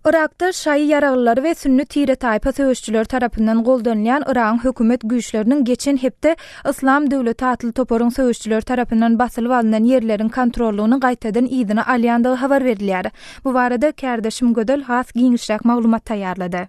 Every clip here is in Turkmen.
Irak'ta şaý ýaragylary we sünni tire taýpa söwüşçüler tarapyndan goldanýan Irak hökümet güýçleriniň geçen hepde İslam döwleti atly toparyň söwüşçüler tarapyndan basylyp alynan ýerleriň kontrollugyny gaýtadan ýygyna alýandygy habar berilýär. Bu barada Kärdeşim Gödel has giňişräk maglumat taýýarlady.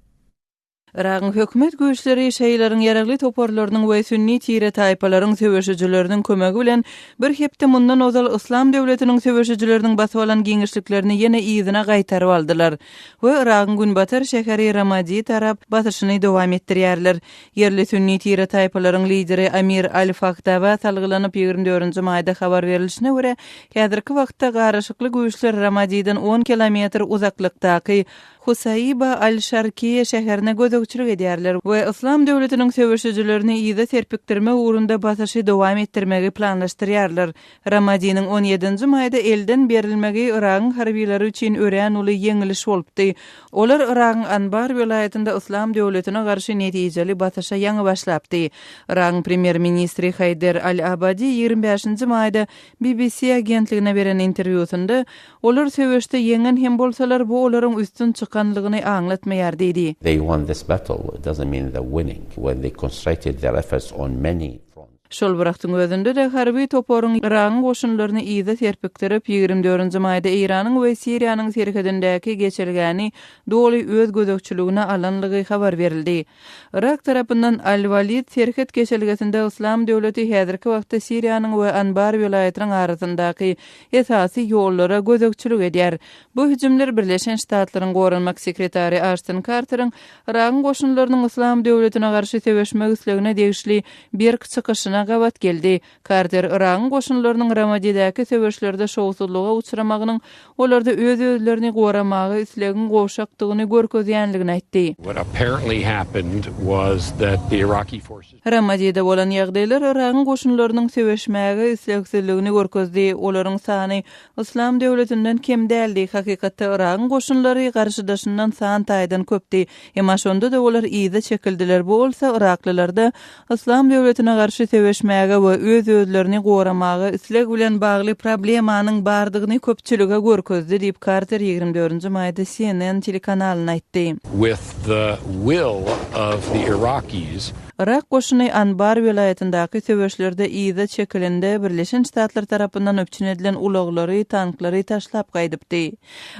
Irak'ın hökümet güýçleri şeýlerin ýaragly toparlarynyň we sünni tire taýpalaryň söwüşçüleriniň kömegi bilen bir hepde mundan ozal İslam döwletiniň söwüşçüleriniň basyp alan giňişliklerini ýene ýygyna gaýtaryp aldylar we Irak'ın Günbatar şäheri Ramadi tarap basyşyny dowam etdirýärler. Yerli sünni tire taýpalaryň lideri Amir Al-Faktawa salgylanyp 24-nji maýda habar berilişine görä, häzirki wagtda garaşykly güýçler Ramadi'den 10 kilometr uzaklykdaky Husayba al-Sharkiye şäherine gözegçilik edýärler we İslam döwletiniň söwüşçülerini ýyda serpikdirme ugrunda basyşy dowam etdirmegi planlaşdyrýarlar. Ramadi'niň 17-nji maýda elden berilmegi Irak'ın harbiýleri üçin örän uly ýeňiliş bolupdy. Olar Irak'ın Anbar welaýatynda İslam döwletine garşy netijeli basyşa ýaňy başlapdy. Irak'ın premier ministri Haydar al-Abadi 25-nji maýda BBC agentligine beren interwýusynda olar söwüşde ýeňen hem bolsalar bu olaryň üstün çykanlygyny aňlatmaýar diýdi. They won this battle. It doesn't mean they're winning when they concentrated their efforts on many fronts. Şol wagtyň özünde de harby toparyň Irak'ın goşunlaryny ýyda serpikdirip 24-nji maýda Iranyň we Siriýanyň serhedindäki geçirgäni doly öz gözegçiligine alanlygy habar berildi. Irak tarapyndan Al-Walid serhed geçirgesinde İslam döwleti häzirki wagtda Siriýanyň we Anbar welaýatynyň arasyndaky esasy ýollara gözegçilik edýär. Bu hüjümler Birleşen Ştatlaryň gorunmak sekretary Ashton Carter'ın Irak'ın goşunlarynyň İslam döwletine garşy söwüşmek islegine degişli bir çykyşyna gabat geldi. Carter Irak'ın goşunlarynyň Ramadi'däki söwüşlerde şowsuzlyga uçramagynyň olarda öz-özlerini goramagy islegin gowşakdygyny görkezýänligini aýtdy. What apparently happened was that the Iraqi forces Ramadi'de bolan ýagdaýlar Irak'ın goşunlarynyň söwüşmäge islegsizligini görkezdi. Olaryň sany İslam döwletinden kem däldi. Hakykatda Irak'ın goşunlary garşydaşyndan san taýdan köpdi. Emma şonda da olar ýyda çekildiler. Bu bolsa Iraklylarda İslam döwletine garşy söwüşmäge we öz-özlerini goramagy isleg bilen bagly problemanyň bardygyny köpçülüge görkezdi diýip Carter 24-nji maýda CNN telekanalyna aýtdy. with the will of the Iraqis. Irak goşuny Anbar welaýatyndaky söwüşlerde ýyda çekilende Birleşen Ştatlar tarapyndan öpçün edilen ulaglary, tanklary taşlap gaýdypdy.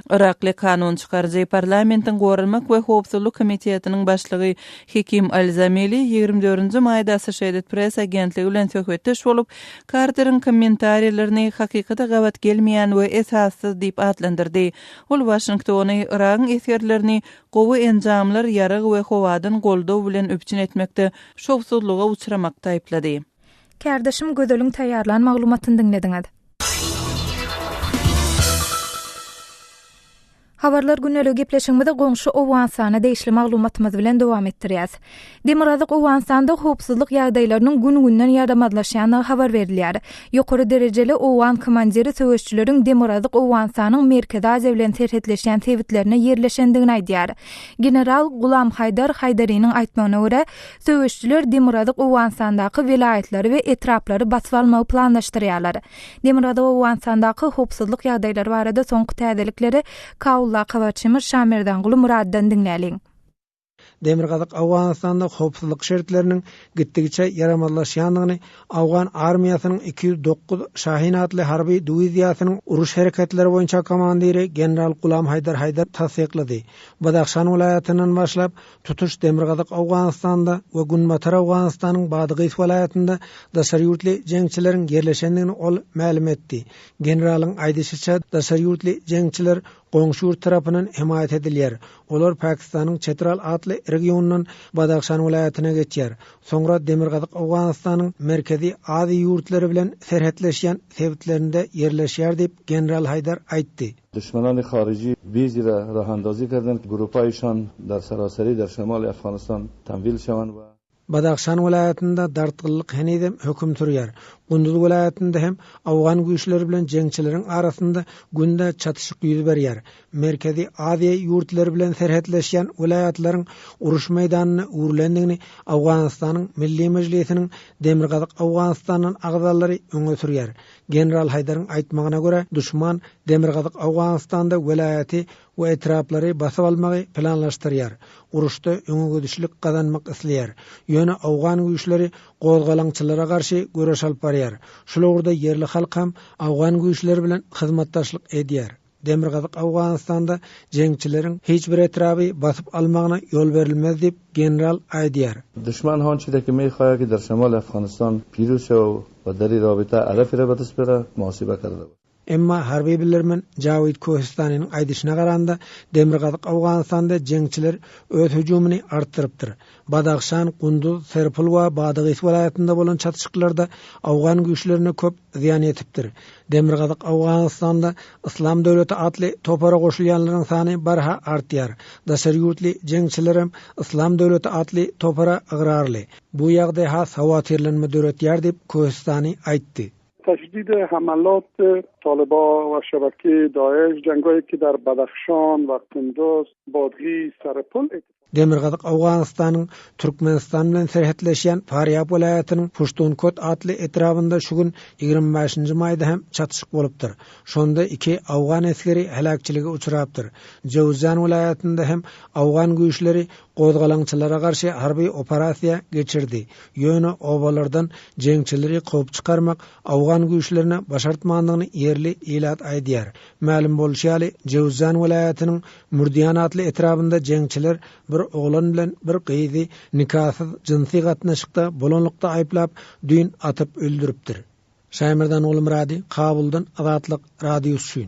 Irakly kanun çykarjy parlamentiň gorunmak we howpsuzlyk komitetiniň başlygy Hekim Al-Zameli 24-nji maýda Associated Press agentligi bilen söhbetdeş bolup, Carter'ın kommentariýalaryny hakykata gabat gelmeýän we esassyz diýip adlandyrdy. Ol Washingtony Irak'ın esirlerini gowy enjamlar ýarag we howadan goldaw bilen öpçün etmekde şowsuzlyga uçramakda aýplady. Kärdeşim Gödeliň taýýarlan maglumatyny dinlediňiz. Habarlar günnelik gepleşigimizde goňşy Owgansana değişli maglumatymyz bilen dowam etdirýäs. Demirazyk Owgansanda howpsuzlyk ýagdaýlarynyň gün-günden ýardamlaşýanyny habar berilýär. Ýokary derejeli Owgan komandiri söwüşçüleriň Demirazyk Owgansanyň merkezi Aziýa bilen terhetleşýän tebitlerine ýerleşendigini aýdýar. General Gulam Haydar Haydariň aýtmagyna görä, söwüşçüler Demirazyk Owgansandaky welaýatlary we etraplary basyp almagy planlaşdyrýarlar. Demirazyk Owgansandaky howpsuzlyk ýagdaýlary barada soňky täzelikleri Kaula Kawaçymyr Şamerdan Guly Muraddan dinläliň. Demirgazyk Awganistanda howpsuzlyk şertleriniň gitdigiçe ýaramazlaşýanlygyny Awgan armiýasynyň 209 Şahin adly harby diwiziýasynyň uruş hereketleri boýunça komandiri General Gulam Haydar Haydar tasdiklady. Badaxşan welaýatynyň başlap tutuş Demirgazyk Awganistanda we Günbatar Awganistanyň Badygy welaýatynda daşary ýurtly jeňçileriň yerleşendigini ol ma'lum etdi. Generalyň aýdysynça daşary ýurtly jeňçiler goňşy ýurt tarapyndan himayet edilýär. Olar Pakistanyň Chetral adly regionundan Badaxşan welaýatyna geçýär. Soňra Demirgazyk Awganistanyň merkezi Aziýa ýurtlary bilen serhetleşýän sebitlerinde yerleşýär diýip General Haydar aýtdy. دشمنان خارجی بیزی را راه اندازی کردند که گروپایشان در سراسری در شمال افغانستان تمویل شوند و Badaxşan welaýatynda dartgyllyk henidem höküm sürýär. Gunduz vilayatynda hem Awgan güýçleri bilen jeňçileriň arasynda günde çatışyk ýüz berýär. Merkezi Aziýa ýurtlary bilen serhetleşýän vilayatlaryň uruş meýdanyna urulendigini Awganystanyň Milli Mejlisiniň Demirgazyk Awganystanyň agzalary öňe sürýär. General Haydaryň aýtmagyna görä, düşman Demirgazyk Awganystanda vilayaty we etraplary basyp almagy planlaşdyrýar. Uruşda öňe gödüşlik gazanmak isleýär. Ýöne Awgan güýçleri gozgalaňçylara garşy göreş alyp barýar. Şularda yerli halk hem Awgan güýçleri bilen hyzmatdaşlyk edýär. Demirgazyk Awganystanda jeňçileriň hiç bir etrapy basyp almagyna ýol berilmez diýip general aýdýar. دشمن هان چیزی که میخواهد که در شمال افغانستان پیروز شود و در این رابطه عرف را به دست بیاره محاسبه کرده بود. Emma harbiy bilermen Jawid Kohistanyň aýdyşyna garanda Demirgazyk Awganystanda jeňçiler öz hüjumyny artdyrypdyr. Badaxşan, Gunduz, Serpul we Badaxys vilayatynda bolan çatışyklarda Awgan güýçlerine köp ziýan ýetipdir. Demirgazyk Awganystanda Islam döwleti atly topara goşulýanlaryň sany barha artýar. Daşary ýurtly jeňçiler hem Islam döwleti atly topara agrarly. Bu ýagdaý has hawatyrlanma döretýär diýip Kohistany aýtdy. تشدید حملات طالبان و شبکه داعش، جنگایی که در بدخشان و قندوز، بادغیس، سرپل Demirgazyk Awganystanyň Türkmenistan bilen serhetleşýän Faryab vilayatynyň Puştunkot atly etrafynda şu gün 25-nji maýda hem çatışyk bolupdyr. Şonda 2 Awgan eskeri helakçylyga uçurapdyr. Jowzan vilayatynda hem Awgan güýçleri gozgalaňçylara garşy harbiy operasiýa geçirdi. Ýöne obalardan jeňçileri gowy çykarmak Awgan güýçlerine başartmanlygyny ýerli ilat aýdýar. Ma'lum bolýaly, Jowzan vilayatynyň Murdiýan atly etrafynda jeňçiler bir oglan bilen bir gyzy nikasyz jinsi gatnaşykda bolanlykda aýplap düýün atyp öldüripdir. Şaýmyrdan Oglum Radi, Kabuldan Azatlyk radiosu.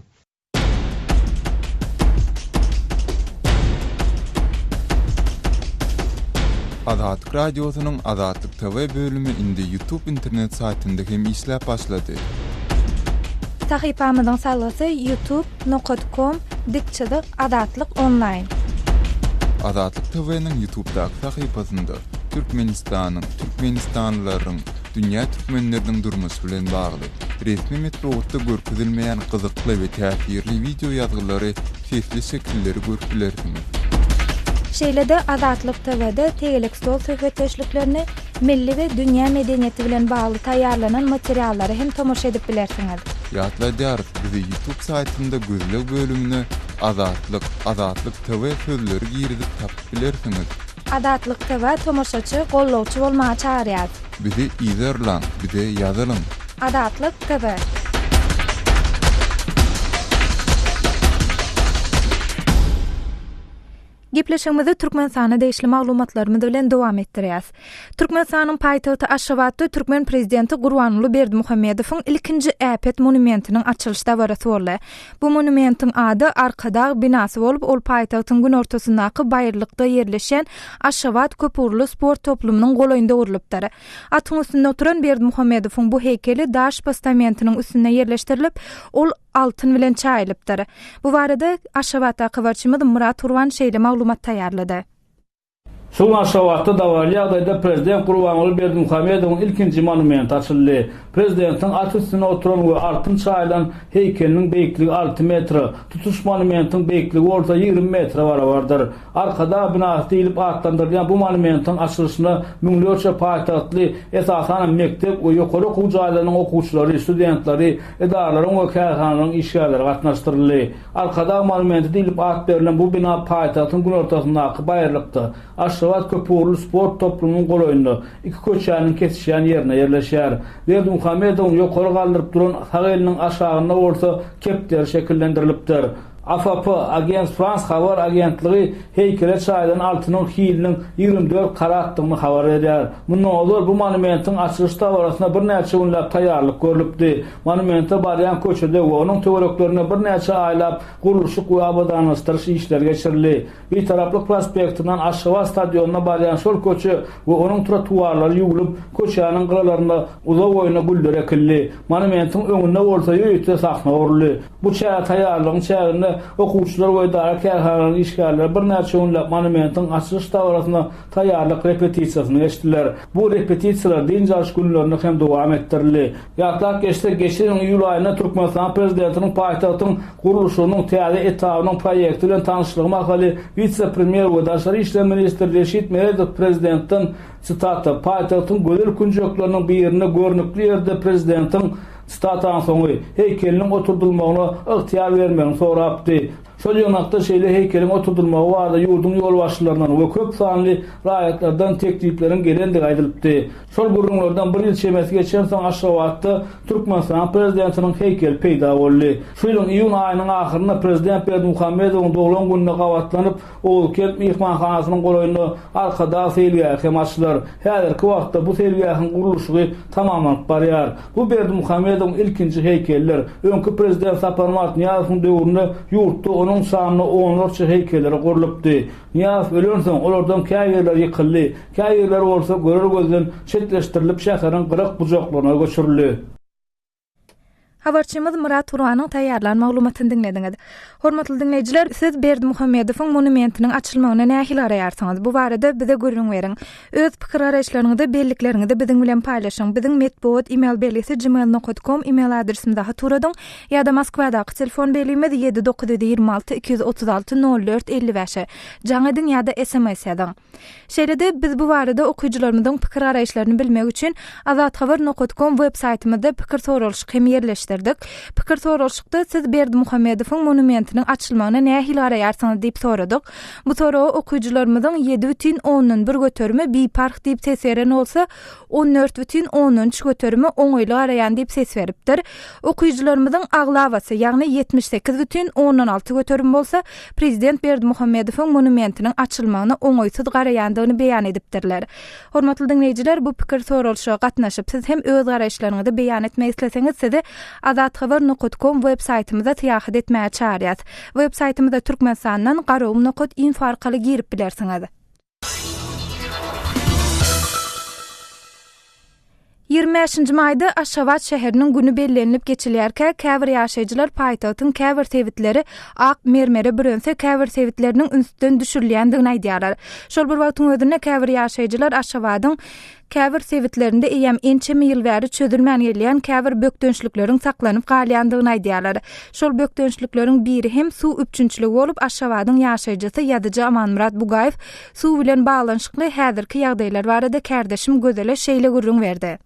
Azatlyk radiosynyň Azatlyk TV bölümi indi YouTube internet saytynda hem işläp başlady. Sahypamyzyň salasy youtube.com/Azatlyk online. Azatlyk TV'niň YouTube'daky sahypasynda Türkmenistanlylaryň, dünýä türkmenleriniň durmuşy bilen bagly resmi metodda görkezilmeýän gyzykly we täsirli video ýazgylary, sesli şekilleri görüpilersiňiz. Şeýlede Azatlyk TV'de tegelik stol söhbetleşliklerini milli we dünýä medeniýeti bilen bagly taýýarlanan materiallary hem tomoşa edip bilersiňiz. Ýatlaýar, bizi YouTube saytynda gözleg bölümini Azatlyk TV sözleri girizip tapyp bilersiňiz. Azatlyk TV tomoşaçy, gollawçy bolmagy çağırýar. Bizi izlerlen, bize ýazalyn. Azatlyk TV. Gepleşigimizi Türkmenistana deýişli maglumatlarymyz bilen dowam etdirýäs. Türkmenistanyň paýtagty Aşgabatda Türkmen prezidenti Gurbanuly Berdimuhammedowyň ilkinji äpet monumentiniň açylyş dabarasy boldy. Bu monumentin ady Arkadag binasy bolup, ol paýtagtyň gün ortasyndaky baýrlykda ýerleşen Aşgabat köpürlü sport toplumynyň golaýynda urulypdyr. Atyň üstünde oturan Berdimuhammedowyň bu heykeli daş postamentiniň üstüne ýerleşdirilip, ol altın bilen çaýlypdyr. Bu barada Aşgabatda habarçymyz Murat Urwan şeýle maglumat taýýarlady. Şol Aşgabatda dawarly ýagdaýda prezident Gurbanuly Berdimuhammedowyň ilkinji monumenti açyldy. Prezidentiň at üstüne oturan we altyn çaýlan heykeliniň beýikligi 6 metr, tutuş monumentiň beýikligi orta 20 metr barabardyr. Arkada binasy diýilip atlandyrylýan bu monumentin açylyşyna müňlerçe paýtagtly esasan mektep we ýokary okuw jaýlarynyň okuwçylary, studentleri, edaralaryň we käsanyň işgärleri gatnaşdyryldy. Arkada monumenti diýilip at berilen bu bina paýtagtyň gün ortasyndaky baýrlykda Aşgabat köpürlü sport toplumynyň golaýynda iki köçäniň kesişýän ýerine ýerleşýär. Berdimuhammedow ýokary galdyryp duran sağ eliniň aşagynda bolsa kepler şekillendirilipdir. AFP Agence France habar agentligi heykele çaýdan altynyň hiliniň 24 karatlygyny habar edýär. Mundan olur bu monumentin açylyş dabarasynda bir näçe günläp taýýarlyk görülipdi. Monumentde barýan köçede we onuň töwereklerine bir näçe aýlap guruluşy we abadanlaşdyryş işleri geçirildi. Bir taraply prospektinden Aşgabat stadionuna barýan şol köçe we onuň trotuarlary ýuwulup, köçäniň gyralarynda uzak boýuna güller ekildi. Monumentin öňünde bolsa ýöýte sahna uruldy. Bu çaýa taýýarlygyň çäginde okuwçylar we dara kähäranyň işgärleri bir näçe önläp monumentyň açyş dawrasyna taýýarlyk repetisiýasyny geçdiler. Bu repetisiýalar diňjaş günlerinde hem dowam etdirildi. Ýatlak geçen iyul aýyna Türkmenistan prezidentiniň paýtagtyň guruluşynyň täze etabynyň proýekti bilen tanışlygy makaly vitse-premier we daşary işler ministri Reşit Meredov prezidentden sitata paýtagtyň gözel künjekleriniň birine görnükli ýerde prezidentiň statan soňy heykeliniň oturdulmagyna ygtyýar bermegini sorapdy. Şol ýonakda şeýle heykeliň oturdulmagy barada ýurdun ýolbaşçylaryndan we köp sanly raýatlardan tekliplerin gelendigi aýdylypdy. Şol gurulmalardan bir ýyl çemesi geçen soň Aşgabatda Türkmenistan prezidentiniň heykeli peýda boldy. Şu ýylyň iýun aýynyň ahyryna prezident Berdimuhammedowyň doglan gününe gawatlanyp Owlkent mehmanhanasynyň golaýyny arkada seýilýär hem açylar. Häzirki wagtda bu seýilýäň guruluşy tamamlanyp barýar. Bu Berdimuhammedowyň ilkinji heykelleri öňkü prezident Sapar Matniýazowyň döwründe ýurtda onun sanlı onlarca heykelleri gurulypdy. Niyaz ölen soň olardan käýerler ýykyldy. Käýerler bolsa görür gözden çetleşdirilip şäheriň gyrak bujaklaryna göçürildi. Habarçymyz Murat Turanyň taýýarlan maglumatyny dinlediňiz. Hormatly dinleýijiler, siz Berdimuhammedowyň monumentiniň açylmagyna nähili araýarsyňyz? Bu barada bize görüň beriň. Öz pikir araýşlaryňyzda bellikleriniňizi biziň bilen paýlaşyň. Biziň metbuat email belisi gmail.com email adresimizde haturadyň ýa-da Moskwadaky telefon belimiz 7926 236 04 55. Jaňydyň ýa-da SMS ýazyň. Şeýlede biz bu barada okuwçylarymyzyň pikir araýşlaryny bilmek üçin azathabar.com web saýtymyzda pikir sorulşyk hem ýerleşdirdik. Pikir sorulşykda siz Berdimuhammedowyň monumentiniň açylmagyna nähili araýarsyňyz diýip soradyk. Bu soragy okuwçylarymyzyň 7,10 bir götürme bipark diýip ses beren bolsa 14,13 götürme oňyly araýan diýip ses beripdir. Okuwçylarymyzyň aglawasy ýagny 78,16 götürme bolsa prezident Berdimuhammedowyň monumentiniň açylmagyna oňoýsuz garaýandygyny beýan edipdirler. Hormatly dinleýijiler, bu pikir sorulşyga gatnaşyp siz hem öz garaýşlaryňyzy beýan etmek isleseňiz sizi azathabar.com web saýtymyza täýid etmäge çağırýas. Web saýtymyzda Türkmenistandan garawum.info arkaly girip bilersiňiz. 25-nji maýda Aşgabat şäheriniň günü bellenip geçilýärkä käbir ýaşaýjylar paýtagtyň käbir sewitleri ak mermere bürünse käbir sewitleriniň üstünden düşürilýändigini aýdýarlar. Şol bir wagtyň özünde käbir ýaşaýjylar Aşgabatyň käbir sewitlerinde eýem ençemi ýyl bäri çözülmän gelýän käbir bökdönçlikleriň saklanyp galýandygyny aýdýarlar. Şol bökdönçlikleriň biri hem suw üpçünçligi bolup Aşgabatyň ýaşaýjysy Ýadyja Amanmurat Bugaýew suw bilen baglanşykly häzirki ýagdaýlar barada kärdeşim gözele şeýle gurrun berdi.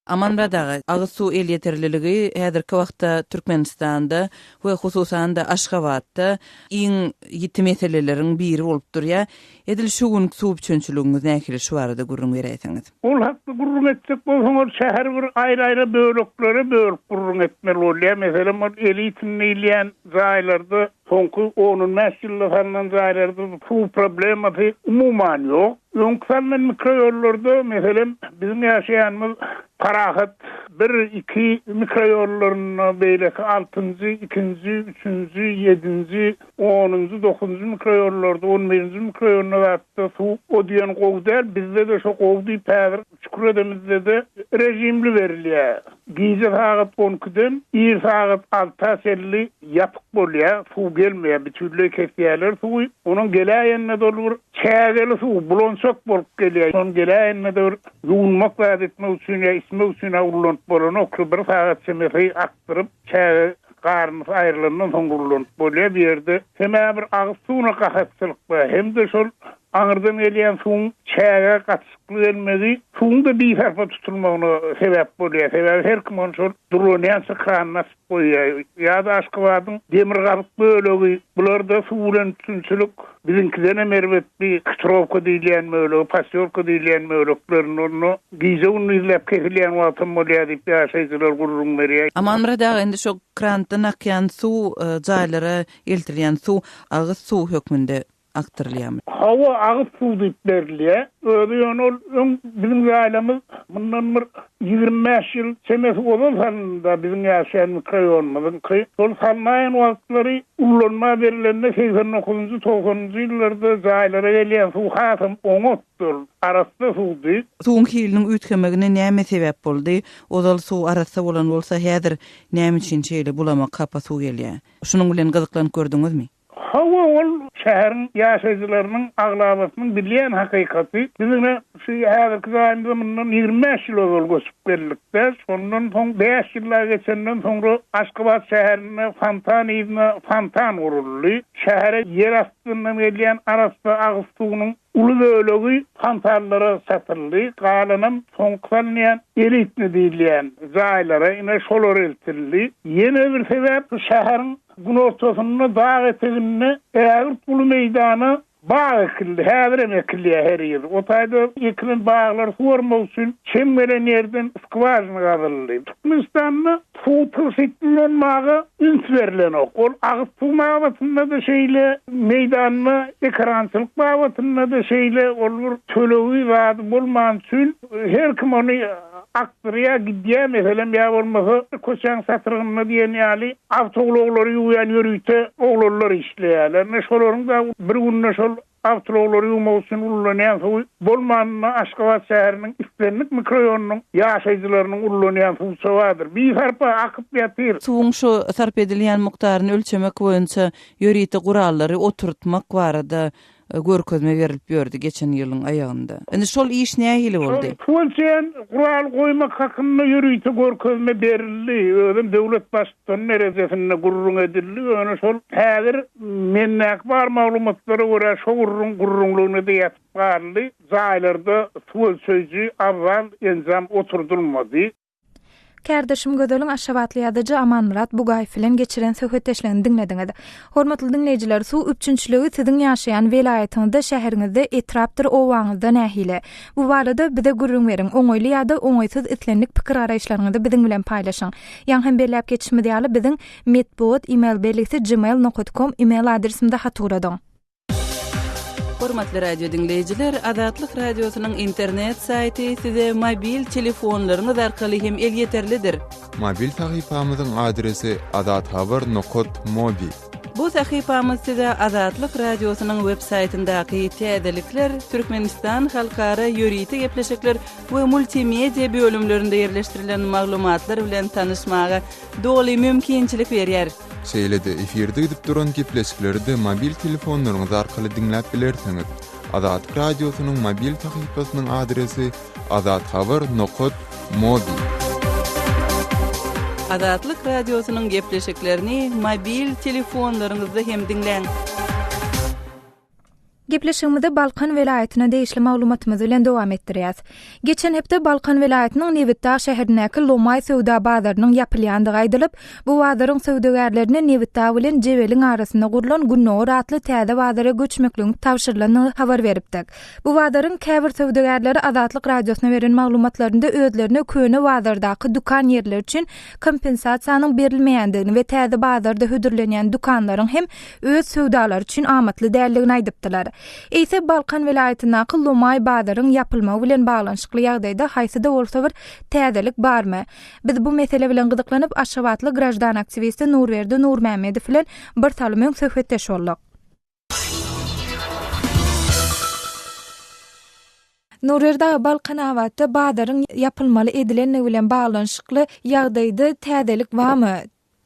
Amanmurat ağa, agyz suw el ýeterliligi häzirki wagtda Türkmenistanda we hususan da Aşgabatda iň ýiti meseleleriň biri bolup durýar. Edil şu gün suw üçünçüligiňiz nähili şu barada gurrun berýärsiňiz? Ol hakda gurrun etsek bolsaňyz şäher bir aýry-aýry bölekleri bölüp gurrun etmeli bolýar. Meselem elitin ýylýän jaýlarda soňky 10 ýyllardan jaýlarda suw problematy umuman ýok. Öňküsenden mikroýollarda meselem bizim ýaşaýanymyz Karahat 1-2 mikroýollaryna beýleki 6-njy, 2-nji, 3-nji, 7-nji, 10-njy, 9-njy mikroýollarda 11-nji mikroýolna gatda suw odýan gowdar. Bizde de şo gowdy päwir şükür edemizde de rejimli berilýär. Gize saat 12-den ýer saat 6:50 ýapyk bolýar. Suw gelmeýär, bütünlüğü kesýärler suw. Onuň geläýänine dolur çägeli suw bulonçak bolup gelýär. Onuň geläýänine dolur ýuwunmak wagt etmek üçin isme üçin urulanıp bolan okry bir saat semeri aktyryp çäge garny aýrylandan soň urulanıp bolýar. Bir ýerde hem bir agyz suwuna gahatçylyk bar. Hem de şol aňyrdan gelýän suwun çäge gatşykly gelmegi suwun da bir tarapa tutulmagyna sebäp bolýar. Sebäbi her kim onu şol durulýan kranna bolýar. Ýa-da Aşgabatyň demir garyk bölegi bularda suw bilen üçünçilik bizinkiden merwet bir Kitrovka diýilýän möle, Pasyorka diýilýän möleklaryny onu gize uny izläp kesilýän wagtym bolýar diýip ýaşaýjylar gurrun berýär. Amanmurat ağa, endi şo krantdan akýan suw jaýlara eltirilýän suw agyz suw hökmünde aktarılýar. Hawa agyp suw diýip berilýär. Öňe ýönel bizim ailemiz bundan bir 25 ýyl çemes bolýar halda bizim ýaşaýan mikrorayonymyzyň şol salmaýan wagtlary ullanma berilende 89-njy 90-njy ýyllarda jaýlara gelýän suw hasam oňotdur. Arasda suwdy. Suwun kiliniň ütkemegine näme sebäp boldy? Ozal suw arasda bolan bolsa häzir näme üçin çeýle bulama kapa suw gelýär? Şunuň bilen gyzyklanyp gördüňizmi? Hawa ol şäherin ýaşaýjylarynyň aglabasynyň bilýän hakykaty bizine şu häzirki zaýymda mundan 25 ýyl ol göçüp geldikde şondan soň 5 ýyllar geçenden soňra Aşgabat şäherine fontan uruldy. Şähere yer astyndan gelýän arasda agyz suwunyň ulu bölegi fontanlara satyldy. Galanam soňklanýan elitni diýilýän zaýlara ine şolar eltildi. Ýene bir sebäp şäherin gün ortasında dağ eteğine eğer pulu meydanı bağ ekildi. Häzir ekilýär her ýer. O taýda ekilin bağlar forma üçin çemmeren ýerden skvajna gazyldy. Türkmenistanda futur setlenmagy üns berilen ol. Agyz tumagatynda da şeýle meýdanyna ekrançylyk bagatynda da şeýle olur tölegi wady bolman üçin her kim ony aktriya gidýär meselem ýa bolmasa koçan satyrgyny diýen ýaly awtologlar ýuýan ýörüýte oglanlar işleýärler. Şolaryň da bir günne şol awtologlar ýuwmagyň ullanýan suw bolmanyna Aşgabat şäheriniň islenlik mikroraýonynyň ýaşaýjylarynyň ullanýan suwsy bardyr. Bir harpa akyp ýatyr. Suwuň şu sarp edilýän mukdaryny ölçemek boýunça ýörüýte gurallary oturtmak barada görkezme berilip ýördi geçen ýylyň aýagynda. Indi şol iş nähili boldy? Şol gural goýmak hakynda ýörüýte görkezme berildi. Özüm döwlet başçysynyň nerejesinde gurrun edildi. Öňe şol häzir mennäk bar maglumatlary görä şo gurrunlygyny diýip barly. Zaýlarda suw sözü awval enzam oturdulmady. Kardeşim Gödeliň Aşgabatly ýazyjy Aman Murat Bugay bilen geçiren söhbetleşlerini dinlediňiz. Hormatly dinleýijiler, suw üçünçlügi siziň ýaşaýan welaýatyňyzda şäheriňizde etrapdyr owaňyzda nähile? Bu barada bize gurrun beriň. Oňoýly ýa-da oňoýsuz itlenlik pikir araýşlaryňyzy biziň bilen paýlaşyň. Ýa hem belläp geçişmi diýaly biziň medbot email belgisi gmail.com email adresimde haturadyň. Hormatly radio dinleýijiler, Azatlyk radiosynyň internet saýty size mobil telefonlaryňyz arkaly hem el ýeterlidir. Mobil sahypamyzyň adresi azathabar.mobi. Bu sahypamyz size Azatlyk radiosynyň web saýtyndaky täzelikler, Türkmenistan halkara ýörüýte gepleşikler we multimedia bölümlerinde ýerleşdirilen maglumatlar bilen tanyşmaga doly mümkinçilik berýär. Şeýlede efirde gidip duran gepleşikleri de mobil telefonlaryňyz arkaly dinläp bilersiňiz. Azatlyk radiosynyň mobil sahypasynyň adresi azathabar.mobi. Azatlyk radiosynyň gepleşiklerini mobil telefonlaryňyzda hem dinläň. Gepleşigimizde Balkan welaýatyna değişli maglumatymyz bilen dowam etdirýäs. Geçen hepde Balkan welaýatynyň Nevitdağ şäherindäki Lomay söwda bazarynyň ýapylýandygy aýdylyp, bu bazaryň söwdägärlerine Nevitdağ bilen Jebeliň arasynda gurulan Gunnor atly täze bazara göçmekligini tawşyrylanyny habar beripdik. Bu bazaryň käbir söwdägärleri Azatlyk radiosyna beren maglumatlarynda özlerine köne bazardaky dukan ýerleri üçin kompensasiýanyň berilmeýändigini we täze bazarda hödürlenýän dukanlaryň hem öz söwdalary üçin amatly däldigini aýdypdylar. Ise Balkan welaýatynaky Lomay bazaryň ýapylmagy bilen baglanyşykly ýagdaýda haýsy-da bolsa bir täzelik barmy? Biz bu mesele bilen gyzyklanyp Aşgabatly grajdan aktivisti Nurberdi Nurmämedow bilen bir talymyň söhbetdeş boldyk. Nurberdi Balkan awatda bazaryň ýapylmaly edilenle bilen baglanyşykly ýagdaýda täzelik barmy?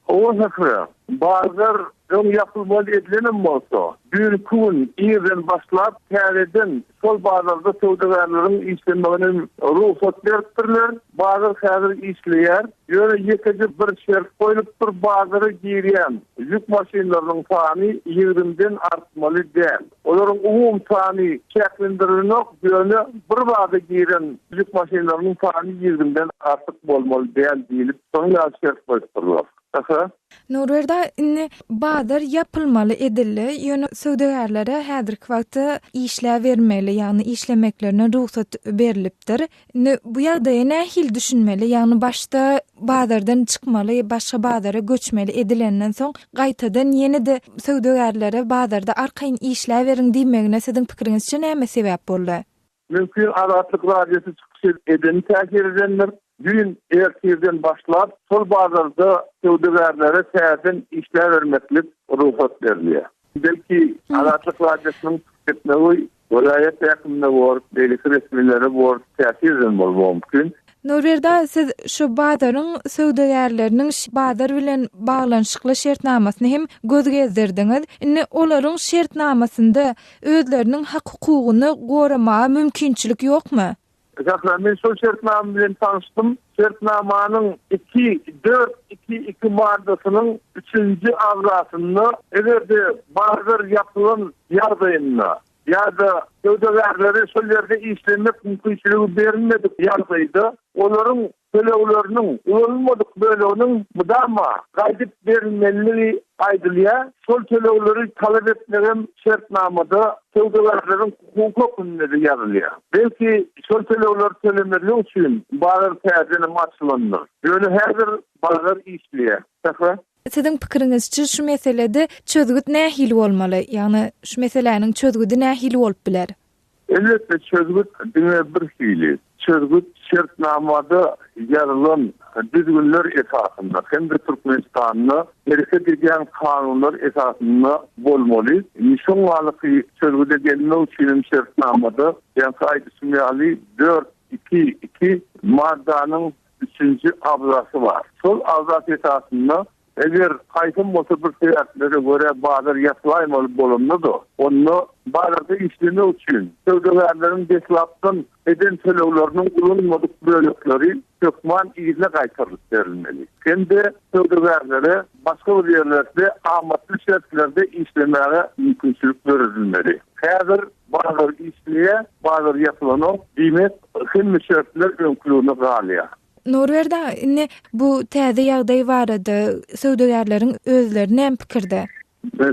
O hakra. Bazar yapılmalı edilenim bolsa, bir gün ýerden başlap täzeden sol bazarda söwdägärleriň işlemegine ruhsat beripdirler. Bazar häzir işleýär. Ýöne ýekeje bir şert goýulypdyr bazary girýän. Ýük maşinlarynyň sany 20-den artmaly däl. Olaryň umum sany çäklendirilmek, ýöne bir bazary girýän ýük maşinlarynyň sany 20-den artyk bolmaly däl diýilip, soňra şert goýupdyrlar. Aha. Norwerda inni bazar yapılmalı edildi. Ýöne söwdägerlere häzirki wagtda işlä vermeli, ýagny işlemeklerine ruhsat berilipdir. Bu ýagdaýa nähil düşünmeli? Ýagny başda bazardan çykmaly, başga bazara göçmeli edilenden soň gaýtadan ýene-de söwdägerlere bazarda arkaýyn işlä verin diýmegine siziň pikiriňizçe näme sebäp boldy? Mümkin aratlyk radiosu çykyş edeni täsir edenler gün ertirden başlap sol bazarda söwdägerlere täzeden işler vermeklik ruhsat berilýär. Belki aratlyk radiosynyň etmegi vilayet ýakynda bor, beýle resmileri bor, täsir eden bolmagy mümkin. Norwerda siz şu bazarın söwdägerleriniň bazar bilen baglanşykly şertnamasyny hem göz gezdirdiňiz. Indi olaryň şertnamasynda özleriniň hak hukugyny goramaga mümkinçilik ýokmy? Zaten ben sol şertname bilen tanıştım. Şertnamanyň 2.4.2.2 maddesynyň 3-nji awrasyny egerde bazar ýapylan ýagdaýynda ýa-da söwdägerlere şol ýerde işlemek mümkinçiligi berilmedi ýagdaýda olaryň tölegleriniň ulanymadyk böleginiň mudama gaýdyp berilmeligi aýdylýar. Şol tölegleri talap etmegen şertnamada söwdägerleriň hukuky ýazylýar. Belki şol tölegler tölemeligi üçin bazar täzeden açylandyr. Ýöne häzir bazar işleýär. Siziň pikiriňizçe şu meselede çözgüt nähil bolmaly? Ýagny şu meseleniň çözgüdi nähil bolup biler? Elbetde çözgüt bir hili. Çözgüt şertnamada ýazylan düzgünler esasında hem de Türkmenistanyny hereket eden kanunlar esasında bolmaly. Şoňalyk çözgüde gelmek üçin şertnamada ýa-da ismiýaly 4.2.2 maddanyň 3-nji awrasy bar. Şol awrasy esasında eger haýsym bolsa bir sebäplere görä bazar ýaslaýmaly bolundy, onu bazarda işlemek üçin söwdägerleriň deslapdan eden tölegleriniň ulanymadyk bölekleri tökman ýerine gaýtarylyp berilmeli. Hem-de söwdägerlere başga bir ýerlerde amatly şertlerde işlemege mümkinçilik berilmeli. Häzir bazar işleýär, bazar ýapylanyp, diýmek hem şertler öňkülüne galýar. Norwerda bu täze ýagdaý barada söwdägerleriň özleri näme pikirde?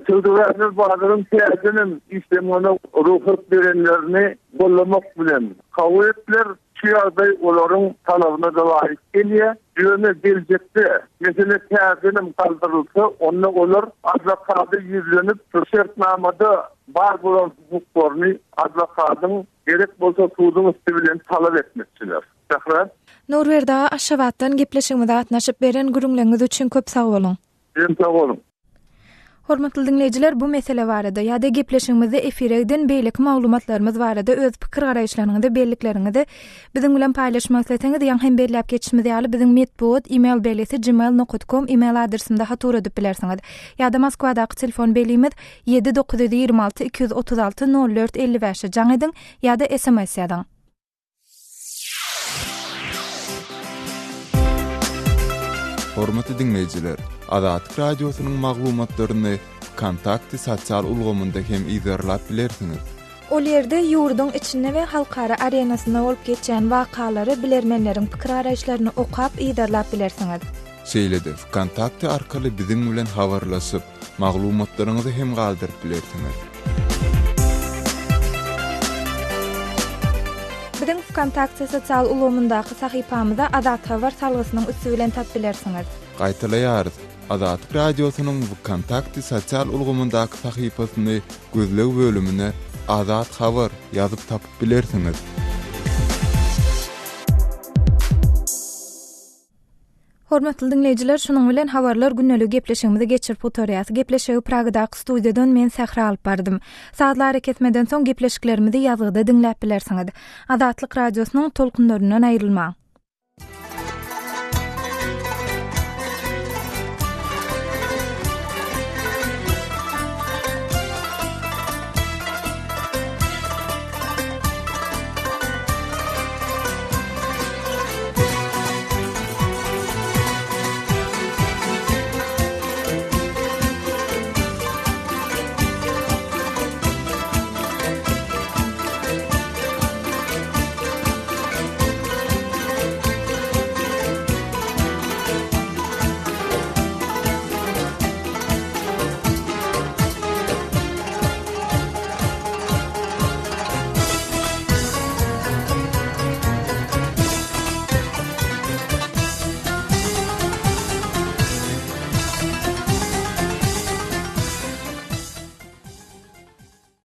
Söwdägerler bazaryň täzeden işlemegine ruhsat berenlerini gollamak bilen kabul etdiler. Şu ýagdaý olaryň talabyna dalaýyk gelýär. Ýöne geljekde mesele täzeden kaldyrylsa, onda olar advokata ýüzlenip şertnamada bar bolan hukuklaryny advokatyň gerek bolsa suwdyň üstü bilen talap etmekçiler. Norwerda aşawatdan gepleşigimizde gatnaşyp beren gürüňleriniz üçin köp sag bolun. Sag bolun. Hormatly dinleýijiler, bu mesele barada ýa-da gepleşigimizde efirden beýlik maglumatlarymyz barada öz pikir garaýşlaryňyzy, belliklerinizi biziň bilen paýlaşmak isteseňiz, ýa-da hem belläp geçişimiz ýaly biziň medpod e-mail belesi gmail.com e-mail adresimde hatur edip bilersiňiz. Ýa-da Moskwadaky telefon belimiz 7-926 236 04 55 jaň ediň ýa-da SMS ýazyň. Hormatly dinleýijiler, Azatlyk radiosynyň maglumatlaryny kontakty sosial ulgamynda hem izarlap bilersiňiz. Ol ýerde ýurduň içinde we halkara arenasyna bolup geçen wakalary bilermenleriň pikir garaýşlaryny okap izarlap bilersiňiz. Şeýlede kontakty arkaly biziň bilen habarlaşyp, maglumatlaryňyzy hem galdyryp bilersiňiz. Biziň kontakty sosial ulgamyndaky sahypamyzda Azat Habar salgysynyň üstü bilen tap bilersiňiz. Gaýtalaýarys. Azatlyk radiosynyň bu kontakty sosial ulgamyndaky sahypasyny gözleg bölümine Azat Habar ýazyp tapyp bilersiňiz. Hormatly dinleýijiler, şunuň bilen habarlar günnelik gepleşigimizi geçirip oturýar. Gepleşigi Pragadaky studiýadan men Sähra alyp bardym. Saatlar ketmeden soň gepleşiklerimizi ýazgyda dinläp bilersiňiz. Azatlyk radiosynyň tolkunlaryndan aýrylmaň.